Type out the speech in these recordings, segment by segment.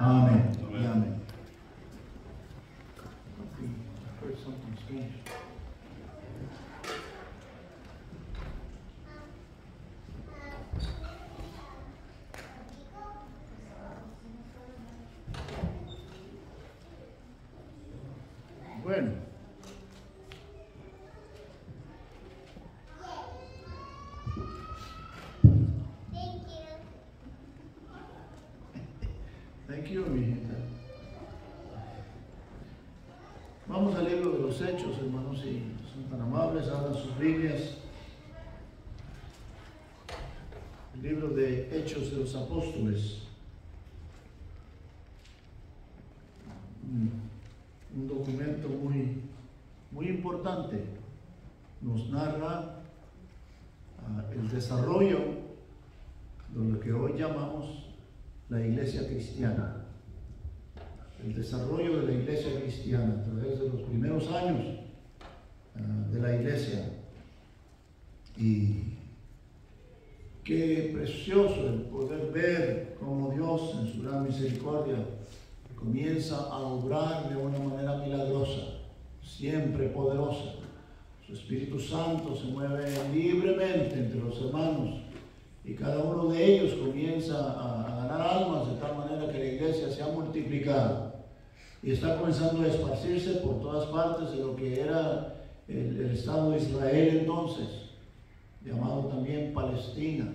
Amén. Amén. Amén. I heard something strange. Bueno. Thank you, mi hijita. Vamos al libro de los Hechos, hermanos, si son tan amables, abran sus Biblias. El libro de Hechos de los Apóstoles. Un documento muy importante. Nos narra el desarrollo de lo que hoy llamamos la iglesia cristiana. El desarrollo de la iglesia cristiana a través de los primeros años de la iglesia. Y qué precioso el poder ver cómo Dios en su gran misericordia comienza a obrar de una manera milagrosa, siempre poderosa. Su Espíritu Santo se mueve libremente entre los hermanos y cada uno de ellos comienza a ganar almas de tal manera que la iglesia se ha multiplicado y está comenzando a esparcirse por todas partes de lo que era el Estado de Israel entonces, llamado también Palestina.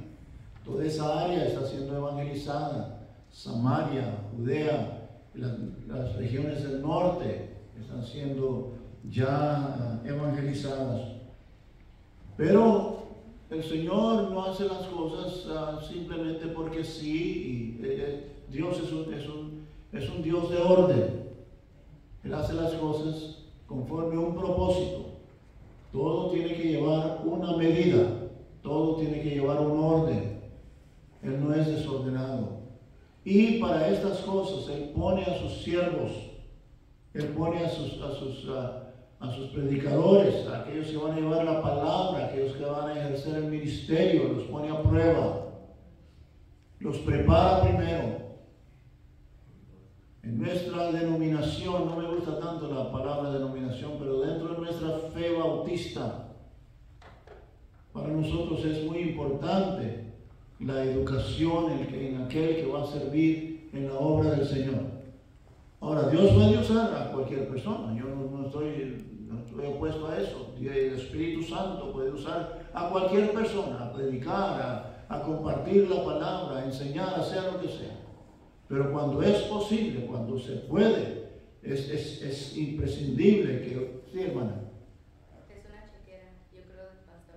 Toda esa área está siendo evangelizada. Samaria, Judea, las regiones del norte están siendo ya evangelizadas. Pero el Señor no hace las cosas simplemente porque sí. Dios es un Dios de orden. Él hace las cosas conforme a un propósito. Todo tiene que llevar una medida. Todo tiene que llevar un orden. Él no es desordenado. Y para estas cosas Él pone a sus siervos. Él pone a sus predicadores, a aquellos que van a llevar la palabra, a aquellos que van a ejercer el ministerio, los pone a prueba, los prepara primero. En nuestra denominación, no me gusta tanto la palabra denominación, pero dentro de nuestra fe bautista, para nosotros es muy importante la educación en aquel que va a servir en la obra del Señor. Ahora, Dios puede usar a cualquier persona. Yo no estoy opuesto a eso. El Espíritu Santo puede usar a cualquier persona, a predicar, a compartir la palabra, a enseñar, a hacer lo que sea. Pero cuando es posible, cuando se puede, es imprescindible que... Sí, hermana. Es una chequera, yo creo, del pastor.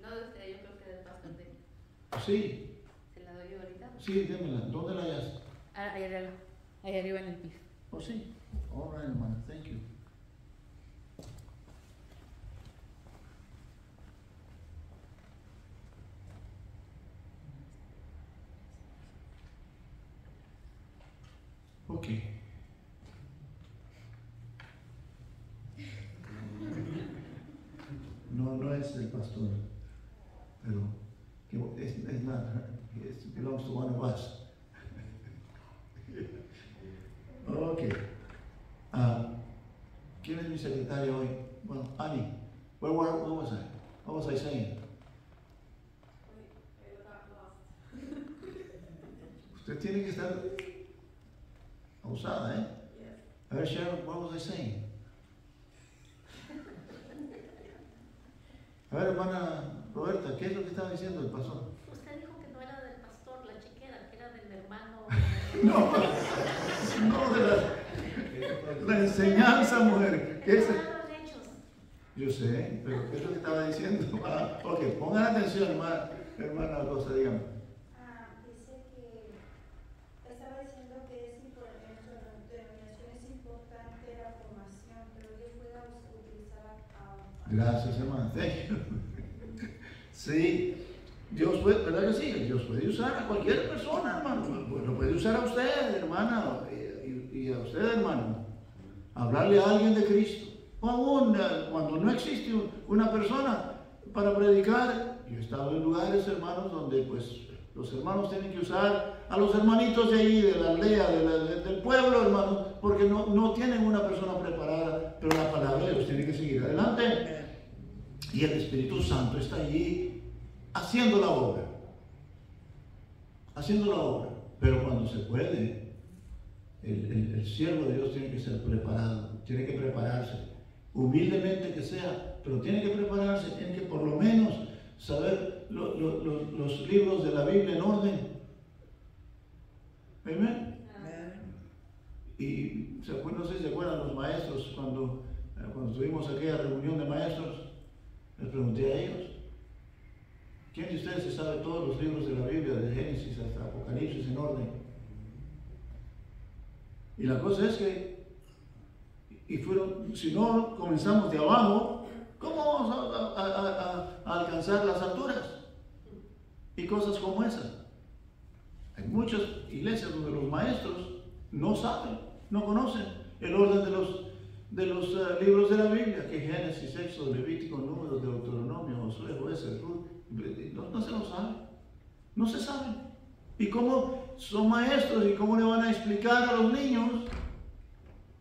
No de usted, yo creo que del pastor de... Sí. ¿Se la doy yo ahorita? Sí, démela. ¿Dónde la hallaste? Ahí arriba en el piso. Oh, sí. All right, hermana. Thank you. Ok. No es el pastor, pero it's not her. It belongs to one of us. Ok. ¿Quién es mi secretaria hoy? Bueno, Annie. Where was I? What was I saying? Usted tiene que estar abusada, ¿eh? A ver, Sharon, what was I saying? A ver, hermana Roberta, ¿qué es lo que estaba diciendo el pastor? Usted dijo que no era del pastor, la chequera, que era del hermano. No, de la enseñanza, mujer. ¿Qué es? Yo sé, pero ¿qué es lo que estaba diciendo? Ok, pongan atención, hermana Rosa, dígame. Dice que estaba diciendo que en su denominación es importante la formación, pero Dios puede utilizar a... Gracias, hermana. Thank you. Sí, Dios puede, ¿verdad que sí? Dios puede usar a cualquier persona, hermano. Pues lo puede usar a usted, hermana, y a usted, hermano. Hablarle a alguien de Cristo. O aún cuando no existe una persona para predicar. Yo he estado en lugares, hermanos, donde pues Los hermanos tienen que usar a los hermanitos de ahí, de la aldea, del pueblo, hermanos, porque no tienen una persona preparada, pero la palabra de Dios tiene que seguir adelante. Y el Espíritu Santo está allí haciendo la obra. Haciendo la obra. Pero cuando se puede, el siervo de Dios tiene que ser preparado, tiene que prepararse, humildemente que sea, pero tiene que prepararse, tiene que por lo menos saber los libros de la Biblia en orden. Amén. Y no sé si se acuerdan los maestros cuando tuvimos aquella reunión de maestros, les pregunté a ellos, ¿quién de ustedes se sabe todos los libros de la Biblia, de Génesis hasta Apocalipsis en orden? Y la cosa es que, si no comenzamos de abajo, ¿cómo vamos a alcanzar las alturas? Y cosas como esas. Hay muchas iglesias donde los maestros no saben, no conocen el orden de los libros de la Biblia, que Génesis, Éxodo, Levítico, Números, Deuteronomio, Josué, Jueces, Ruth, no se lo saben, no se saben. ¿Y cómo son maestros y cómo le van a explicar a los niños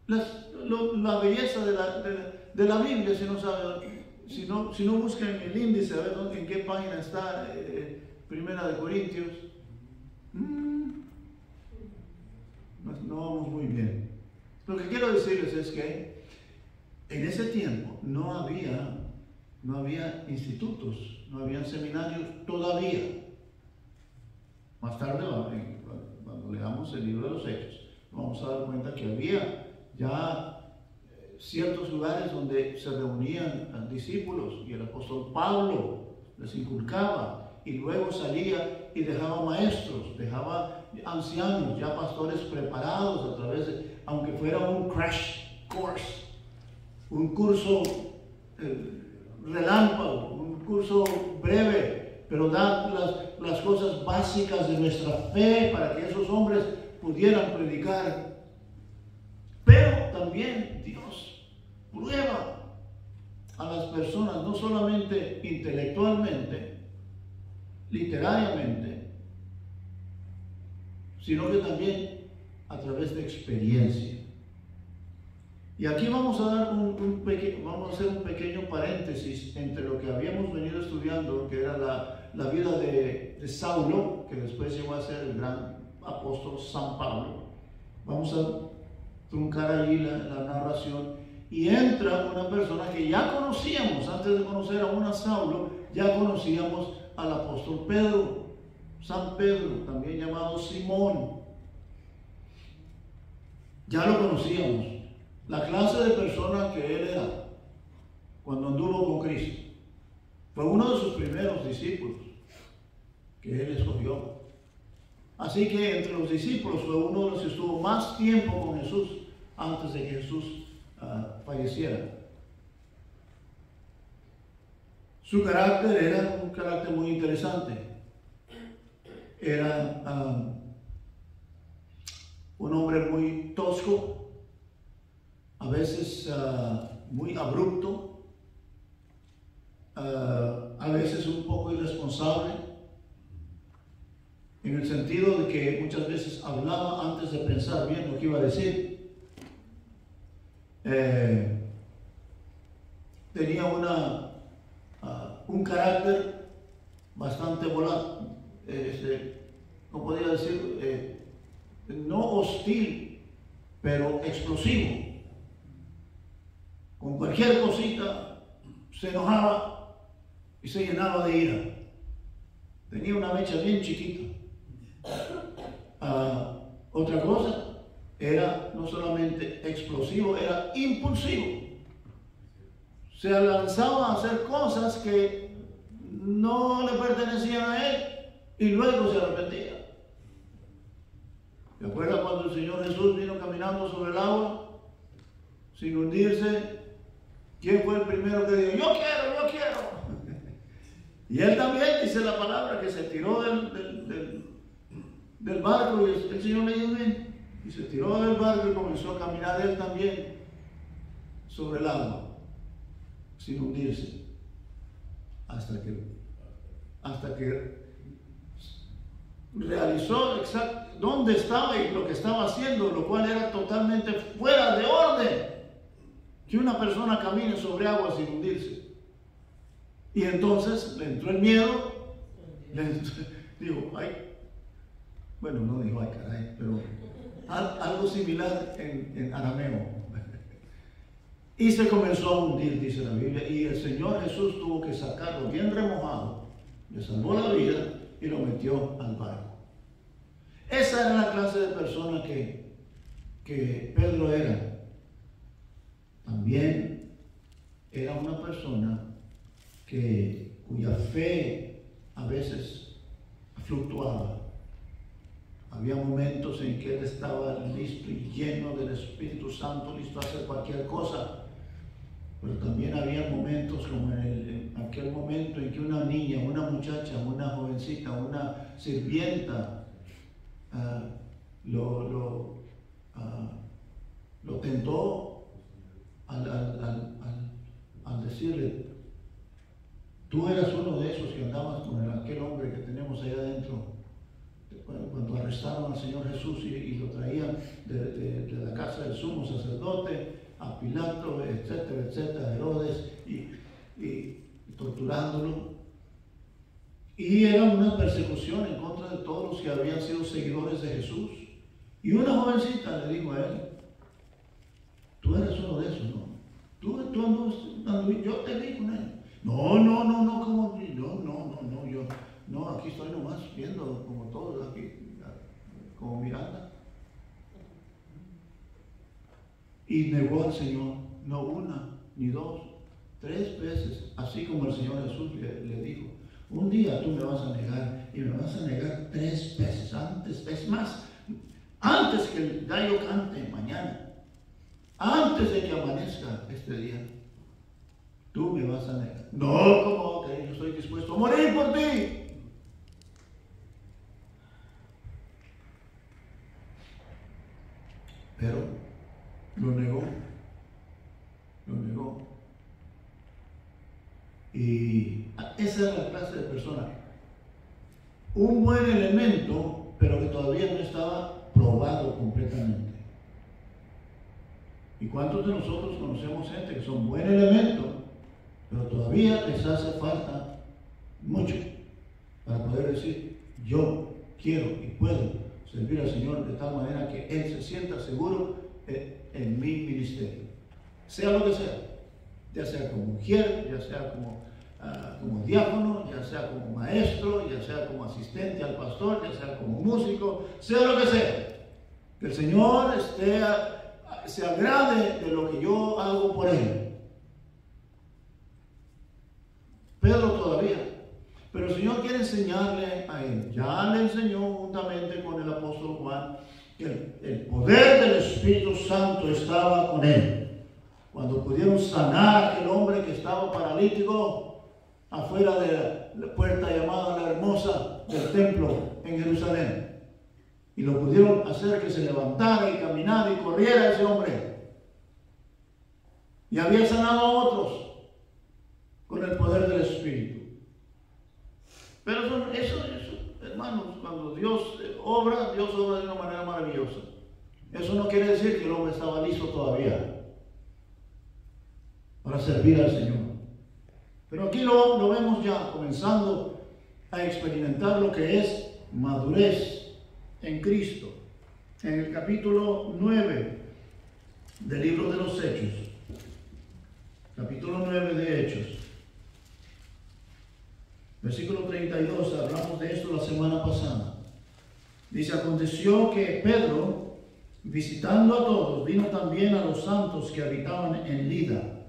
la belleza de la Biblia si no saben, si no buscan en el índice a ver en qué página está Primera de Corintios? No vamos muy bien. Lo que quiero decirles es que en ese tiempo no había institutos, no había seminarios todavía. Más tarde, cuando leamos el libro de los Hechos, vamos a dar cuenta que había ya ciertos lugares donde se reunían discípulos y el apóstol Pablo les inculcaba, y luego salía y dejaba maestros, dejaba ancianos, ya pastores preparados a través de, aunque fuera un crash course, un curso relámpago, un curso breve, pero dar las cosas básicas de nuestra fe para que esos hombres pudieran predicar. Pero también Dios prueba a las personas, no solamente intelectualmente, literariamente, sino que también a través de experiencia. Y aquí vamos a dar vamos a hacer un pequeño paréntesis entre lo que habíamos venido estudiando, que era la vida de Saulo, que después llegó a ser el gran apóstol San Pablo. Vamos a truncar allí la narración, y entra una persona que ya conocíamos. Antes de conocer aún a Saulo, ya conocíamos al apóstol Pedro, San Pedro, también llamado Simón. Ya lo conocíamos. La clase de persona que él era cuando anduvo con Cristo. Fue uno de sus primeros discípulos que él escogió. Así que entre los discípulos fue uno de los que estuvo más tiempo con Jesús antes de que Jesús falleciera. Su carácter era un carácter muy interesante. Era un hombre muy tosco, a veces muy abrupto, a veces un poco irresponsable, en el sentido de que muchas veces hablaba antes de pensar bien lo que iba a decir. Tenía un carácter bastante volátil, no podría decir, no hostil, pero explosivo. Con cualquier cosita se enojaba y se llenaba de ira. Tenía una mecha bien chiquita. Otra cosa, era no solamente explosivo, era impulsivo. Se lanzaba a hacer cosas que no le pertenecían a él y luego se arrepentía. ¿Se acuerdan cuando el Señor Jesús vino caminando sobre el agua sin hundirse? ¿Quién fue el primero que dijo, yo quiero? Y él también, dice la palabra, que se tiró del barco, y el Señor le dijo, ven, y se tiró del barco y comenzó a caminar él también sobre el agua sin hundirse, hasta que realizó dónde estaba y lo que estaba haciendo, lo cual era totalmente fuera de orden. Que una persona camine sobre agua sin hundirse. Y entonces le entró el miedo, dijo, ay, bueno, no dijo ay caray, pero algo similar en arameo. Y se comenzó a hundir, dice la Biblia, y el Señor Jesús tuvo que sacarlo bien remojado, le salvó la vida y lo metió al barco. Esa era la clase de persona que Pedro era. También era una persona cuya fe a veces fluctuaba. Había momentos en que él estaba listo y lleno del Espíritu Santo, listo a hacer cualquier cosa. Pero también había momentos como en aquel momento en que una niña, una muchacha, una jovencita, una sirvienta lo tentó al decirle, tú eras uno de esos que andabas con aquel hombre que tenemos allá adentro. Cuando arrestaron al Señor Jesús y lo traían de la casa del sumo sacerdote a Pilato, etcétera, etcétera, Herodes, y torturándolo. Y era una persecución en contra de todos los que habían sido seguidores de Jesús. Y una jovencita le dijo a él, tú eres uno de esos, ¿no? Tú yo te vi con él. No, como yo. No, aquí estoy nomás viendo como todos aquí, como mirando. Y negó al Señor, no una, ni dos, 3 veces, así como el Señor Jesús le dijo, un día tú me vas a negar, y me vas a negar 3 veces, antes que el gallo cante mañana, antes de que amanezca este día, tú me vas a negar. No, como que yo estoy dispuesto a morir por ti. Pero lo negó. Y esa es la clase de persona. Un buen elemento, pero que todavía no estaba probado completamente. ¿Y cuántos de nosotros conocemos gente que son buen elemento, pero todavía les hace falta mucho para poder decir, yo quiero y puedo servir al Señor de tal manera que Él se sienta seguro en mi ministerio? Sea lo que sea, ya sea como mujer, ya sea como diácono, ya sea como maestro, ya sea como asistente al pastor, ya sea como músico, sea lo que sea. Que el Señor se agrade de lo que yo hago por Él. Pedro todavía. Pero el Señor quiere enseñarle a él. Ya le enseñó juntamente con el apóstol Juan que el poder del Espíritu Santo estaba con él. Cuando pudieron sanar a aquel hombre que estaba paralítico afuera de la puerta llamada la Hermosa del templo en Jerusalén. Y lo pudieron hacer que se levantara y caminara y corriera ese hombre. Y había sanado a otros con el poder del Espíritu. Pero eso, hermanos, cuando Dios obra de una manera maravillosa. Eso no quiere decir que el hombre estaba listo todavía para servir al Señor. Pero aquí lo vemos ya comenzando a experimentar lo que es madurez en Cristo. En el capítulo 9 del libro de los Hechos. Capítulo 9 de Hechos. Versículo 32, hablamos de esto la semana pasada. Dice, aconteció que Pedro, visitando a todos, vino también a los santos que habitaban en Lida.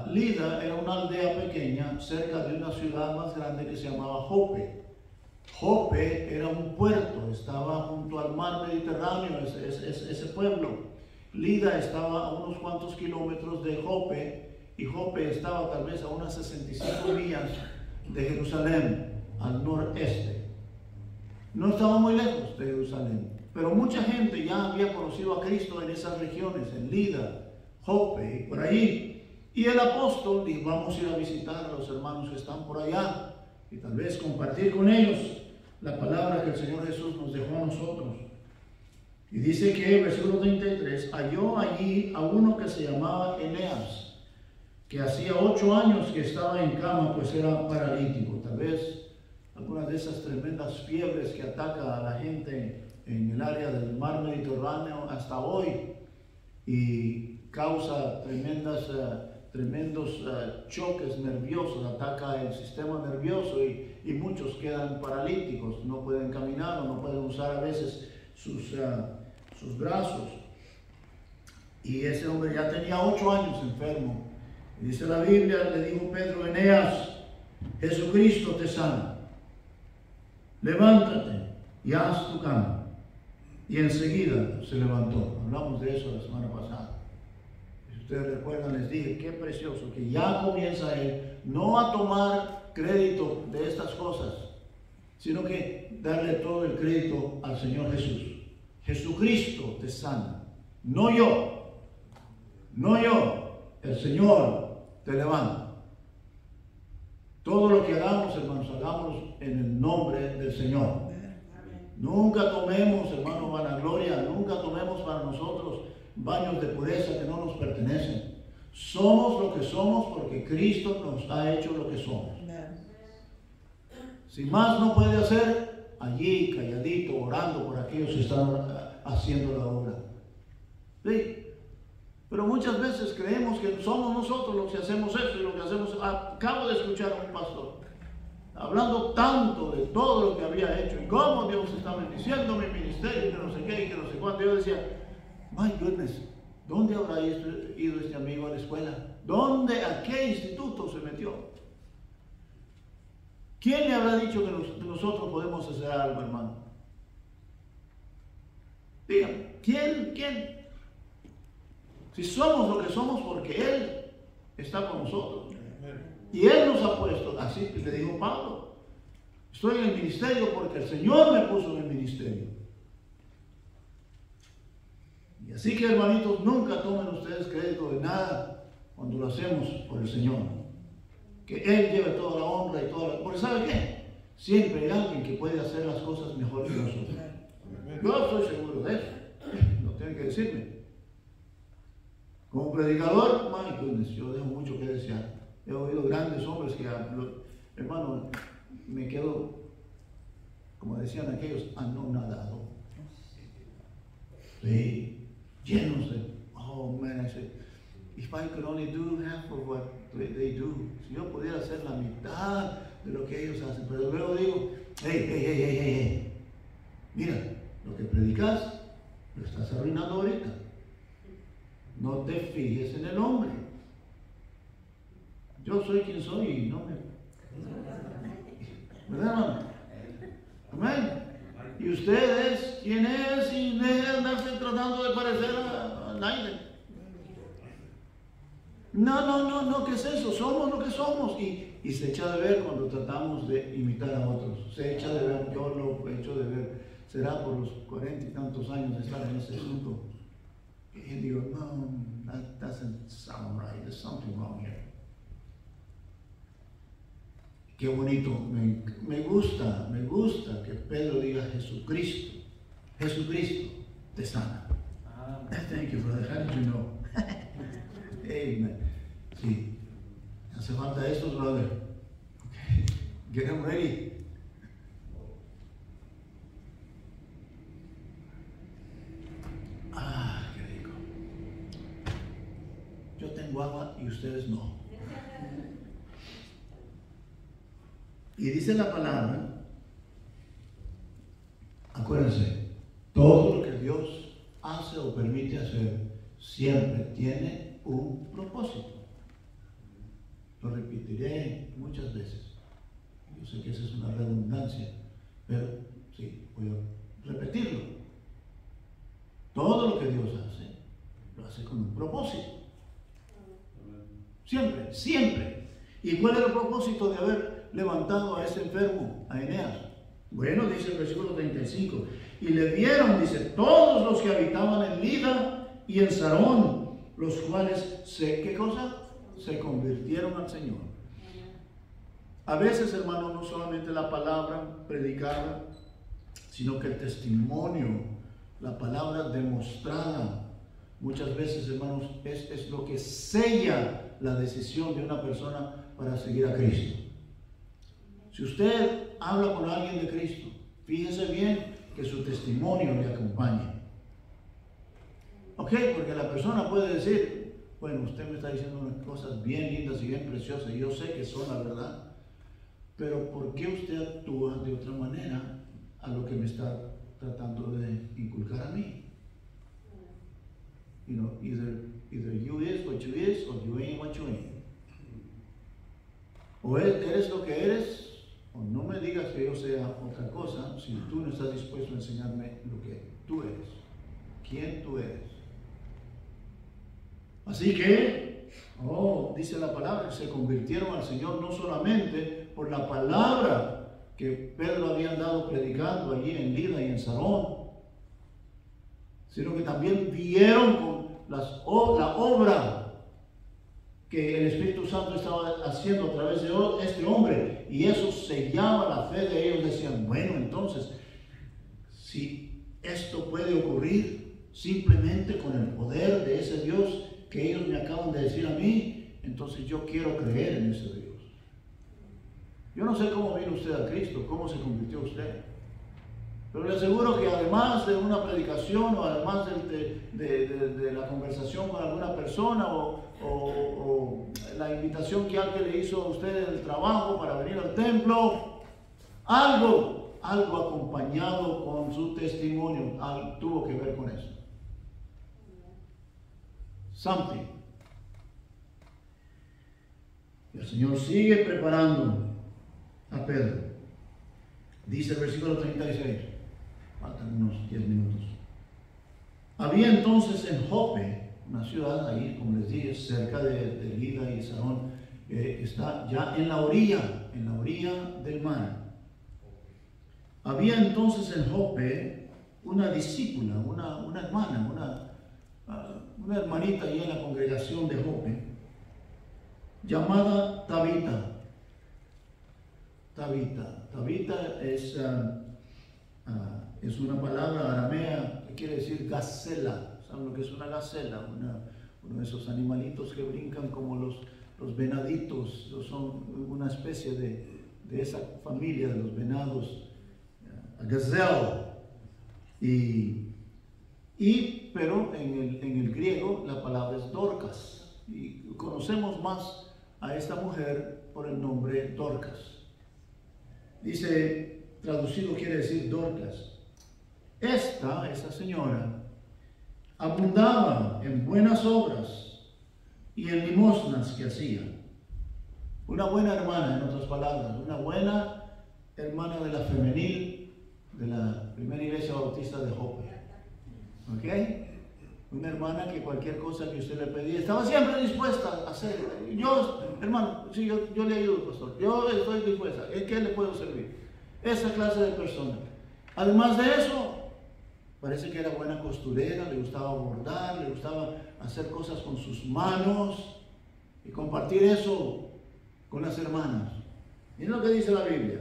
Lida era una aldea pequeña cerca de una ciudad más grande que se llamaba Jope. Jope era un puerto, estaba junto al mar Mediterráneo, ese pueblo. Lida estaba a unos cuantos kilómetros de Jope. Y Jope estaba tal vez a unas 65 millas de Jerusalén, al noreste. No estaba muy lejos de Jerusalén, pero mucha gente ya había conocido a Cristo en esas regiones, en Lida, Jope y por allí. Y el apóstol dijo, vamos a ir a visitar a los hermanos que están por allá y tal vez compartir con ellos. la palabra que el Señor Jesús nos dejó a nosotros. Y dice que, versículo 33, halló allí a uno que se llamaba Eneas, que hacía 8 años que estaba en cama, pues era paralítico. Tal vez algunas de esas tremendas fiebres que ataca a la gente en el área del mar Mediterráneo hasta hoy y causa tremendos choques nerviosos, ataca el sistema nervioso y muchos quedan paralíticos, no pueden caminar o no pueden usar a veces sus brazos. Y ese hombre ya tenía 8 años enfermo. Y dice la Biblia, le dijo Pedro, Eneas, Jesucristo te sana. Levántate y haz tu cama. Y enseguida se levantó. Hablamos de eso la semana pasada. Si ustedes recuerdan, les dije, qué precioso, que ya comienza él no a tomar crédito de estas cosas, sino que darle todo el crédito al Señor Jesús. Jesucristo te sana, no yo, el Señor te levanta. Todo lo que hagamos, hermanos, hagámoslo en el nombre del Señor. Nunca tomemos, hermano, vanagloria, nunca tomemos para nosotros baños de pureza que no nos pertenecen. Somos lo que somos porque Cristo nos ha hecho lo que somos. Si más no puede hacer, allí calladito, orando por aquellos que están haciendo la obra. ¿Sí? Pero muchas veces creemos que somos nosotros los que hacemos esto y lo que hacemos. Acabo de escuchar a un pastor hablando tanto de todo lo que había hecho y cómo Dios está bendiciendo mi ministerio y que no sé qué y que no sé cuánto. Yo decía, my goodness, ¿dónde habrá ido este amigo a la escuela? ¿A qué instituto se metió? ¿Quién le habrá dicho que nosotros podemos hacer algo, hermano? Dígame, ¿quién? Si somos lo que somos porque Él está con nosotros. Y Él nos ha puesto, así le dijo Pablo, estoy en el ministerio porque el Señor me puso en el ministerio. Y así que, hermanitos, nunca tomen ustedes crédito de nada cuando lo hacemos por el Señor. Que Él lleve toda la honra y toda la... Porque ¿sabe qué? Siempre hay alguien que puede hacer las cosas mejor que nosotros. Yo estoy seguro de eso. No tienen que decirme. Como predicador, my goodness, yo dejo mucho que desear. He oído grandes hombres que, hermano, me quedo, como decían aquellos, anonadado. Sí, llenos de, oh man, I said, if I could only do half of what they do, si yo pudiera hacer la mitad de lo que ellos hacen, pero luego digo, hey, mira, lo que predicas, lo estás arruinando ahorita. No te fijes en el hombre. Yo soy quien soy y no me... ¿Verdad, hermano? Amén. Y usted es quien es y deje de andarse tratando de parecer a nadie. No, ¿qué es eso? Somos lo que somos. Y se echa de ver cuando tratamos de imitar a otros. Se echa de ver, yo lo he hecho de ver. Será por los 40 y tantos años de estar en ese asunto. Y digo, no, that doesn't sound right. There's something wrong here. Qué bonito, me gusta que Pedro diga Jesucristo te sana. Thank you, brother. How did you know? Amen. Sí, hace falta esto, brother. Okay. Get them ready. Qué rico. Yo tengo agua y ustedes no. Y dice la palabra, acuérdense, todo lo que Dios hace o permite hacer siempre tiene un propósito. Lo repetiré muchas veces. Yo sé que esa es una redundancia, pero sí, voy a repetirlo. Todo lo que Dios hace, lo hace con un propósito. Siempre. ¿Y cuál era el propósito de haber levantado a ese enfermo, a Eneas? Bueno, dice el versículo 35, y le vieron, dice, todos los que habitaban en Lida y en Sarón, los cuales ¿qué cosa? Se convirtieron al Señor. A veces, hermano, no solamente la palabra predicada, sino que el testimonio, la palabra demostrada, muchas veces, hermanos, es lo que sella la decisión de una persona para seguir a Cristo. Si usted habla con alguien de Cristo, fíjese bien que su testimonio le acompañe. Ok, porque la persona puede decir, bueno, usted me está diciendo unas cosas bien lindas y bien preciosas, y yo sé que son la verdad, pero ¿por qué usted actúa de otra manera a lo que me está tratando de inculcar a mí? You know, either you is what you is, or you ain't what you ain't. O eres lo que eres, o no me digas que yo sea otra cosa, si tú no estás dispuesto a enseñarme lo que tú eres, quién tú eres. Así que, dice la palabra, se convirtieron al Señor no solamente por la palabra que Pedro había andado predicando allí en Lida y en Sarón, sino que también vieron con la obra que el Espíritu Santo estaba haciendo a través de este hombre, y eso sellaba la fe de ellos. Decían, bueno, entonces, si esto puede ocurrir simplemente con el poder de ese Dios que ellos me acaban de decir a mí, entonces yo quiero creer en ese Dios. Yo no sé cómo vino usted a Cristo, cómo se convirtió usted, pero le aseguro que además de una predicación, o además de la conversación con alguna persona, o la invitación que alguien le hizo a usted en el trabajo para venir al templo, algo acompañado con su testimonio tuvo que ver con eso. Something. Y el Señor sigue preparando a Pedro. Dice el versículo 36. Faltan unos 10 minutos. Había entonces en Jope, una ciudad ahí, como les dije, cerca de Lida y Sarón, está ya en la orilla del mar. Había entonces en Jope una discípula, una hermana, una hermanita ahí en la congregación de Jope, llamada Tabita. Tabita es una palabra aramea que quiere decir gacela. ¿Saben lo que es una gacela? Uno de esos animalitos que brincan como los venaditos. Son una especie de esa familia de los venados. Gazelle. Pero en el griego la palabra es Dorcas. Y conocemos más a esta mujer por el nombre Dorcas. Dice, traducido quiere decir Dorcas. Esa señora abundaba en buenas obras y en limosnas que hacía. Una buena hermana, en otras palabras, una buena hermana de la femenil de la primera iglesia bautista de Jope. ¿Ok? Una hermana que cualquier cosa que usted le pedía, estaba siempre dispuesta a hacer. Yo, hermano, sí, yo le ayudo, pastor. Yo estoy dispuesta. ¿En qué le puedo servir? Esa clase de persona. Además de eso, parece que era buena costurera, le gustaba bordar, le gustaba hacer cosas con sus manos y compartir eso con las hermanas. Miren lo que dice la Biblia.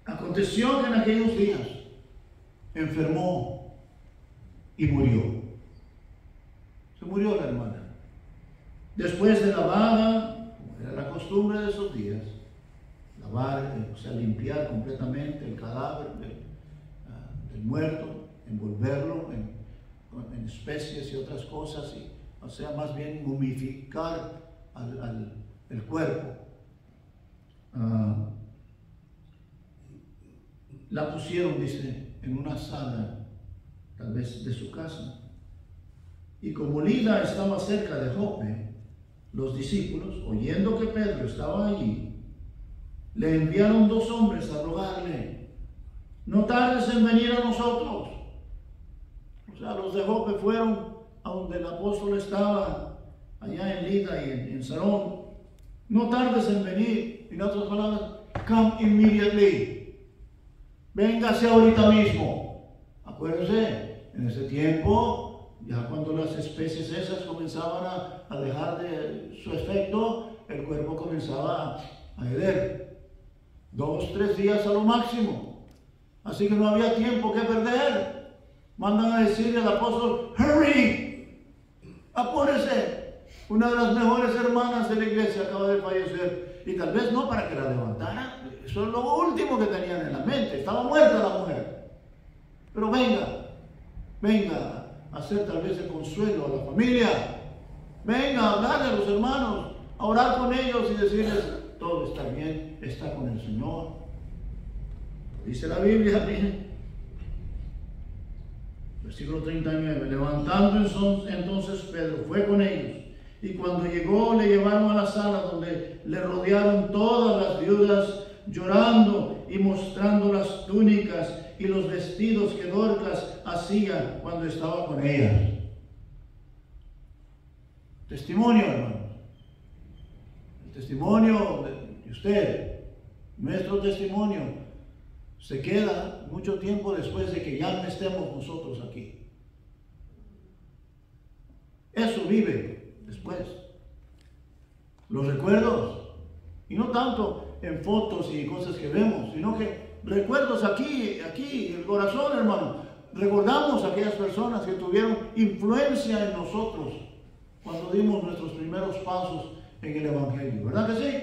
Aconteció que en aquellos días enfermó y murió. Se murió la hermana. Después de lavada, como era la costumbre de esos días, lavar, o sea, limpiar completamente el cadáver del muerto, envolverlo en especies y otras cosas, o sea, más bien momificar el cuerpo. La pusieron, dice, en una sala, tal vez de su casa. Y como Lida estaba cerca de Jope, los discípulos, oyendo que Pedro estaba allí, le enviaron 2 hombres a rogarle, no tardes en venir a nosotros. O sea, los de Jope fueron a donde el apóstol estaba, allá en Lida y en Sarón. No tardes en venir. En otras palabras, come immediately. Véngase ahorita mismo. Acuérdense, en ese tiempo, ya cuando las especies esas comenzaban a dejar de su efecto, el cuerpo comenzaba a ceder. 2, 3 días a lo máximo. Así que no había tiempo que perder. Mandan a decirle al apóstol, hurry, apúrese. Una de las mejores hermanas de la iglesia acaba de fallecer. Y tal vez no para que la levantara. Eso es lo último que tenían en la mente. Estaba muerta la mujer. Pero venga a hacer tal vez el consuelo a la familia. Venga a hablarle a los hermanos, a orar con ellos y decirles, todo está bien, está con el Señor. Dice la Biblia, miren, versículo 39, levantando entonces Pedro fue con ellos, y cuando llegó le llevaron a la sala donde le rodearon todas las viudas, llorando y mostrando las túnicas y los vestidos que Dorcas hacía cuando estaba con ellas. Testimonio, hermanos. El testimonio de usted, nuestro testimonio, se queda mucho tiempo después de que ya no estemos nosotros aquí. Eso vive después. Los recuerdos, y no tanto en fotos y cosas que vemos, sino que recuerdos aquí, en el corazón, hermano. Recordamos a aquellas personas que tuvieron influencia en nosotros cuando dimos nuestros primeros pasos en el Evangelio, ¿verdad que sí?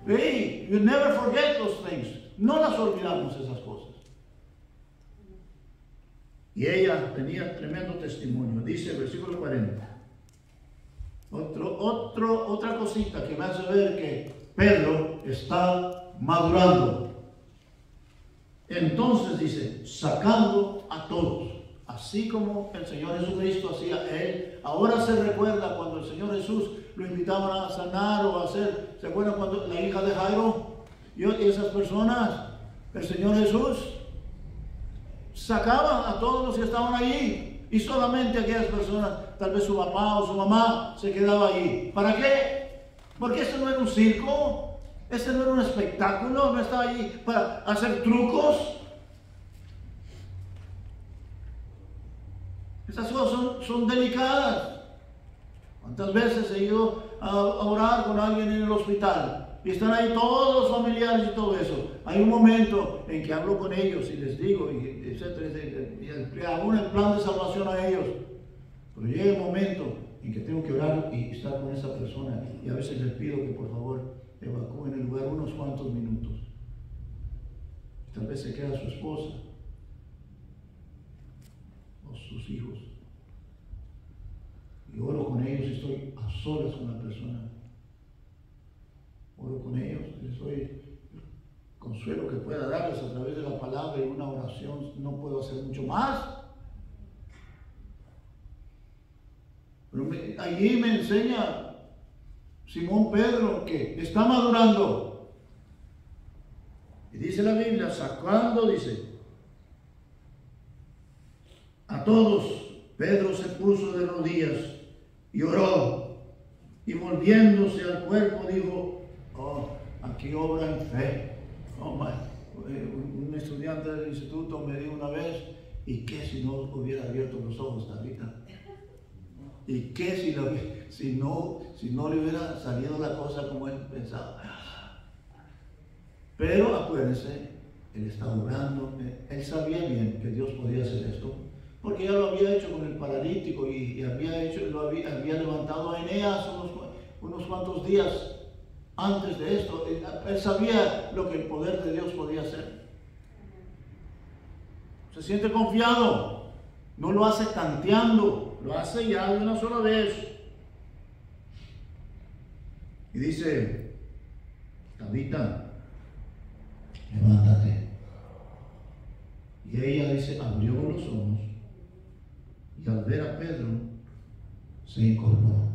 Hey, you never forget those things. No las olvidamos esas cosas. Y ella tenía tremendo testimonio. Dice el versículo 40. Otra cosita que me hace ver que Pedro está madurando. Entonces dice, sacando a todos, así como el Señor Jesucristo hacía él. Ahora se recuerda cuando el Señor Jesús lo invitaban a sanar o a hacer, ¿se acuerdan cuando la hija de Jairo y esas personas? El Señor Jesús sacaba a todos los que estaban allí, y solamente aquellas personas, tal vez su papá o su mamá, se quedaba allí. ¿Para qué? Porque esto no era un circo, este no era un espectáculo, no estaba allí para hacer trucos. Estas cosas son delicadas. ¿Cuántas veces he ido a orar con alguien en el hospital? Y están ahí todos los familiares y todo eso. Hay un momento en que hablo con ellos y les digo, etcétera, y hago el plan de salvación a ellos. Pero llega el momento en que tengo que orar y estar con esa persona. Y a veces les pido que por favor evacúen el lugar unos cuantos minutos. Tal vez se queda su esposa o sus hijos. Y oro con ellos y estoy a solas con la persona. Oro con ellos, les doy el consuelo que pueda darles a través de la palabra y una oración. No puedo hacer mucho más. Pero allí me enseña Simón Pedro que está madurando. Y dice la Biblia, sacando, dice, a todos, Pedro se puso de rodillas y oró. Y volviéndose al cuerpo dijo, oh, aquí obra en fe. Oh, un estudiante del instituto me dijo una vez, ¿y qué si no hubiera abierto los ojos, Tabita? ¿Y qué si no le hubiera salido la cosa como él pensaba? Pero acuérdense, él estaba orando, él sabía bien que Dios podía hacer esto, porque ya lo había hecho con el paralítico y había levantado a Eneas unos cuantos días antes de esto. Él sabía lo que el poder de Dios podía hacer. Se siente confiado, no lo hace tanteando, lo hace ya de una sola vez. Y dice, Tabita, levántate. Y ella dice, abrió los ojos y al ver a Pedro se incorporó.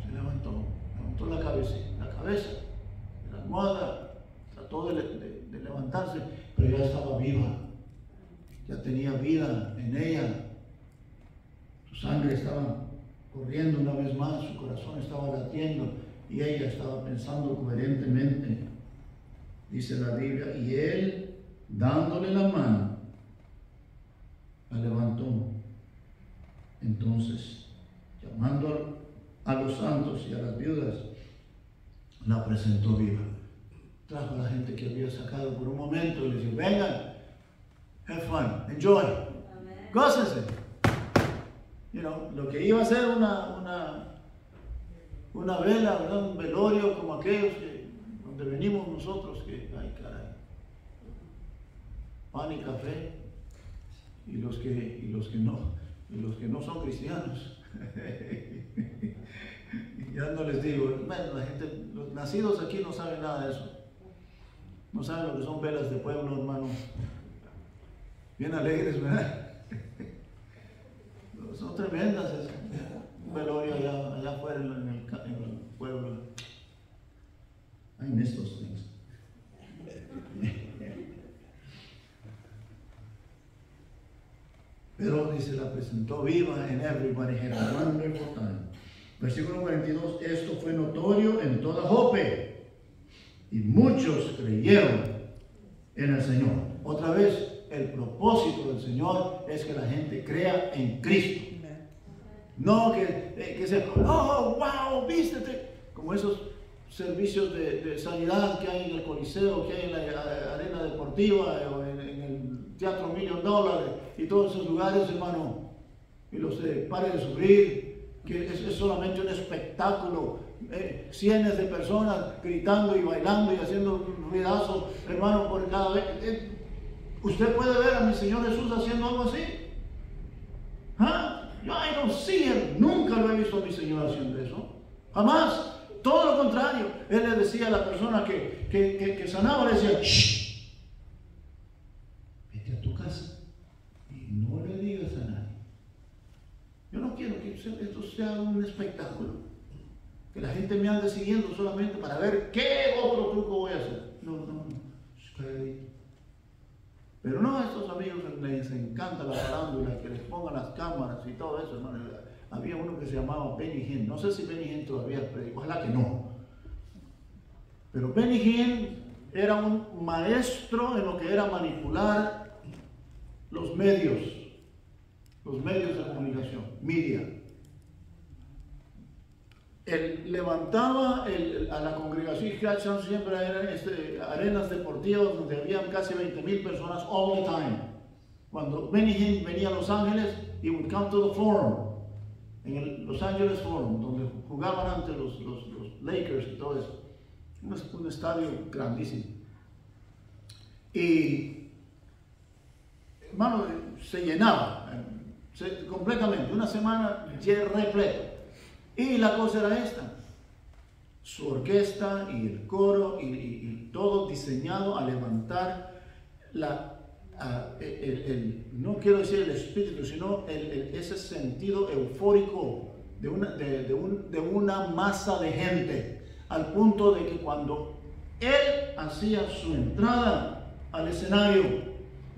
Se levantó la cabeza, la almohada, trató de levantarse, pero ya estaba viva, ya tenía vida en ella. Su sangre estaba corriendo una vez más, su corazón estaba latiendo y ella estaba pensando coherentemente. Dice la Biblia, y él, dándole la mano, la levantó. Entonces, llamando a los santos y a las viudas, la presentó viva. Trajo a la gente que había sacado por un momento y les dijo, vengan, have fun, enjoy, gócense. You know, lo que iba a ser una vela, ¿verdad? Un velorio como aquellos donde venimos nosotros, que, ay caray, pan y café, y los que no son cristianos. Ya no les digo, bueno, la gente, los nacidos aquí no saben nada de eso. No saben lo que son velas de pueblo, hermano. Bien alegres, ¿verdad? Son tremendas. Un velorio allá afuera en el pueblo. I miss those things. Pero dice, la presentó viva and everybody had a wonderful time. Versículo 42, esto fue notorio en toda Jope y muchos creyeron en el Señor. Otra vez, el propósito del Señor es que la gente crea en Cristo. No que sea, oh, wow, vístete, como esos servicios de sanidad que hay en el Coliseo, que hay en la arena deportiva o en el Teatro $1 Million y todos esos lugares, hermano, y los de Pare de Sufrir, que es solamente un espectáculo, cientos de personas gritando y bailando y haciendo un ruidazo, hermano, por cada vez. ¿Usted puede ver a mi Señor Jesús haciendo algo así? ¿Ah? I don't see him. Nunca lo he visto a mi Señor haciendo eso. Jamás. Todo lo contrario. Él le decía a la persona que sanaba, le decía, shh, vete a tu casa y no le digas a nadie. Yo no quiero que esto sea un espectáculo. Que la gente me ande siguiendo solamente para ver qué otro truco voy a hacer. No. Pero no, a estos amigos les encanta la farándula, que les pongan las cámaras y todo eso, hermano. Había uno que se llamaba Benny Hinn. No sé si Benny Hinn todavía predica, ojalá que no. Pero Benny Hinn era un maestro en lo que era manipular los medios de comunicación, media. Él levantaba a la congregación, y siempre eran arenas deportivas donde habían casi 20,000 personas all the time. Cuando Benny Hinn venía a Los Ángeles, he would come to the Forum, en el Los Angeles Forum, donde jugaban antes los Lakers y todo eso. Un estadio grandísimo. Y, hermano, se llenaba completamente, una semana repleto. Y la cosa era esta, su orquesta y el coro y todo diseñado a levantar no quiero decir el espíritu, sino ese sentido eufórico de una masa de gente, al punto de que cuando él hacía su entrada al escenario,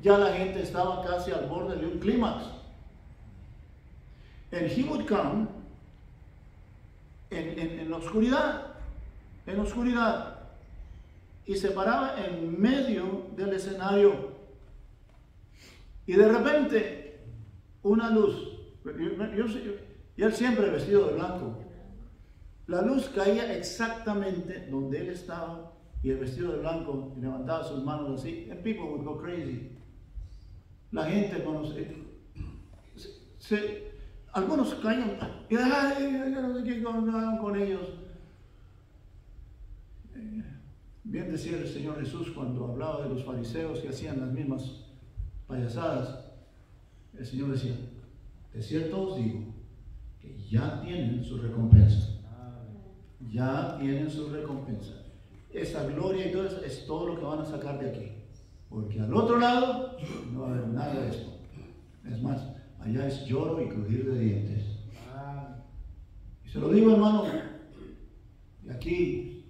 ya la gente estaba casi al borde de un clímax. And he would come en la oscuridad, y se paraba en medio del escenario, y de repente una luz, y él siempre vestido de blanco, la luz caía exactamente donde él estaba, y el vestido de blanco, y levantaba sus manos así, and people would go crazy. La gente algunos caían y no sé qué con ellos. Bien decía el Señor Jesús cuando hablaba de los fariseos que hacían las mismas payasadas. El Señor decía, de cierto os digo que ya tienen su recompensa. Ya tienen su recompensa. Esa gloria y todo eso es todo lo que van a sacar de aquí. Porque al otro lado no va a haber nada de esto. Es más, allá es lloro y crujir de dientes. Y se lo digo, hermano, y aquí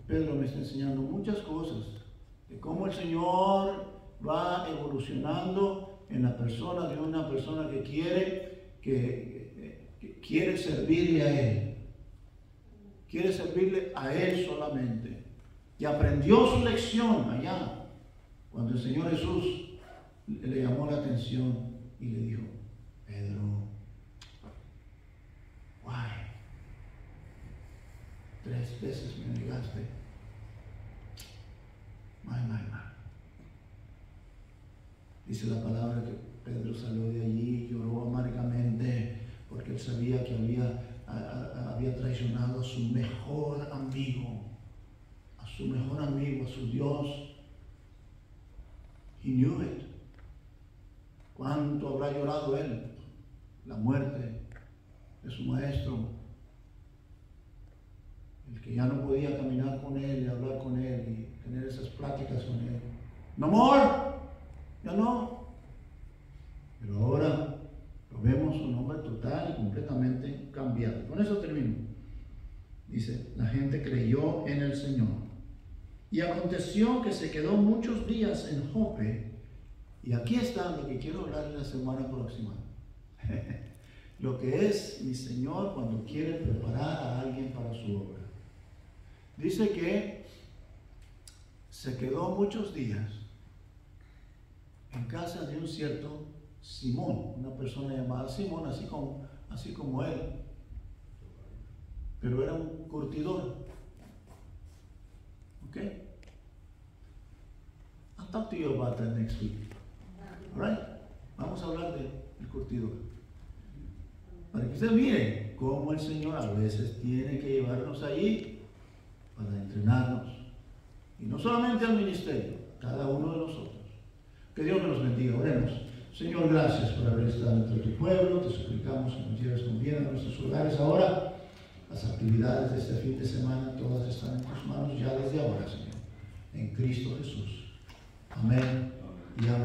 Pedro me está enseñando muchas cosas de cómo el Señor va evolucionando en la persona de una persona que quiere servirle a Él. Quiere servirle a Él solamente. Y aprendió su lección allá, cuando el Señor Jesús le llamó la atención y le dijo, Pedro, why? 3 3 veces me negaste. My. Dice la palabra que Pedro salió de allí y lloró amargamente porque él sabía que había traicionado a su mejor amigo, a su Dios. He knew it. ¿Cuánto habrá llorado él? La muerte de su maestro, el que ya no podía caminar con él y hablar con él y tener esas pláticas con él. No more, ya no. Pero ahora lo vemos un hombre total y completamente cambiado. Con eso termino. Dice, la gente creyó en el Señor. Y aconteció que se quedó muchos días en Jope. Y aquí está lo que quiero hablar la semana próxima. Lo que es mi Señor cuando quiere preparar a alguien para su obra. Dice que se quedó muchos días en casa de un cierto Simón, una persona llamada Simón, así como él, pero era un curtidor. ¿Ok? I'll talk to you about that next week. All right? Vamos a hablar del curtidor. Para que usted mire cómo el Señor a veces tiene que llevarnos allí para entrenarnos. Y no solamente al ministerio, cada uno de nosotros. Que Dios nos bendiga. Oremos. Señor, gracias por haber estado entre tu pueblo. Te suplicamos que nos lleves con bien a nuestros hogares ahora. Las actividades de este fin de semana todas están en tus manos ya desde ahora, Señor. En Cristo Jesús. Amén y amén.